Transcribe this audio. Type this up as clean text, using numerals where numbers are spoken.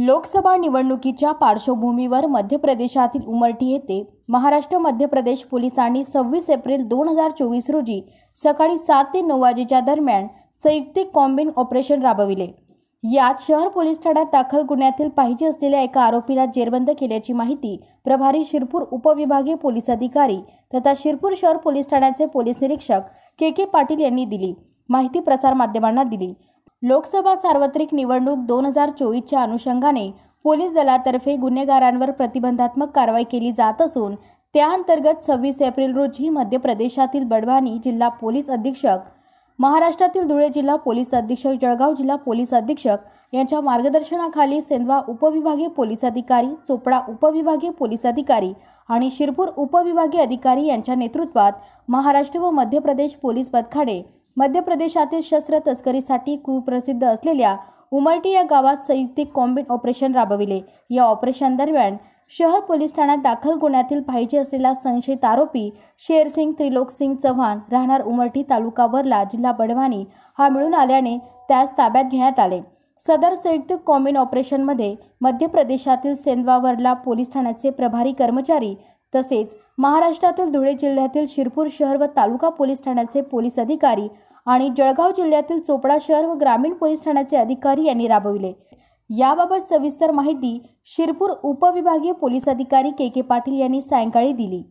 लोकसभा निवडणुकीच्या पार्श्वभूमीवर मध्य प्रदेशातील उमरठी येथे महाराष्ट्र मध्य प्रदेश पोलिसांनी 26 एप्रिल 2024 रोजी सकाळी 7 ते 9 वाजेच्या दरम्यान संयुक्त कॉम्बिन ऑपरेशन राबविले। यात शहर पोलीस ठाण्यात दाखल गुन्ह्यातील पाहिजे असलेल्या एका आरोपीला जेरबंद केल्याची माहिती प्रभारी शिरपूर उपविभागीय पोलीस अधिकारी तथा शिरपूर शहर पोलीस ठाण्याचे पोलीस निरीक्षक के पाटील यांनी दिली। माहिती प्रसार माध्यमांना दिली। लोकसभा सार्वत्रिक निवडणूक 2024च्या अनुषंगाने पोलीस दलातर्फे गुन्हेगारांवर प्रतिबंधात्मक कारवाई केली जात असून त्या अंतर्गत 26 एप्रिल रोजी मध्य प्रदेशातील बडवानी जिल्हा पोलीस अधीक्षक, महाराष्ट्रातील धुळे जिल्हा पोलीस अधीक्षक, जळगाव जिल्हा पोलीस अधीक्षक यांच्या मार्गदर्शनाखाली सेंधवा उपविभागीय पोलीस अधिकारी, चोपडा उपविभागीय पोलीस अधिकारी आणि शिरपूर उपविभागीय अधिकारी यांच्या नेतृत्वात महाराष्ट्र व मध्य प्रदेश पोलीस पथकाने मध्य प्रदेशातील शस्त्र तस्करीसाठी कुप्रसिद्ध असलेल्या उमरठी या गावात संयुक्त कॉम्बिन ऑपरेशन राबविले। या ऑपरेशन दरम्यान शहर पोलीस ठाण्यात दाखल गुन्ह्यातील पाहिजे असलेला संशयित आरोपी शेरसिंग त्रिलोकसिंग चव्हाण राहणार उमरठी तालुका वरला जिल्हा बडवानी हा मिळून आल्याने त्यास ताब्यात घेण्यात आले। सदर संयुक्त कॉम्बिन ऑपरेशनमध्ये मध्य प्रदेशातील सेंधवा वरला पोलीस ठाण्याचे प्रभारी कर्मचारी तसेच महाराष्ट्रातील धुळे जिल्ह्यातील शिरपूर शहर व तालुका पोलीस ठाण्याचे पोलीस अधिकारी आणि जळगाव जिल्ह्यातील चोपडा शहर व ग्रामीण पोलीस ठाण्याचे अधिकारी यांनी राबविले। याबाबत सविस्तर माहिती शिरपूर उपविभागीय पोलीस अधिकारी के पाटील यांनी सायंकाळी दिली।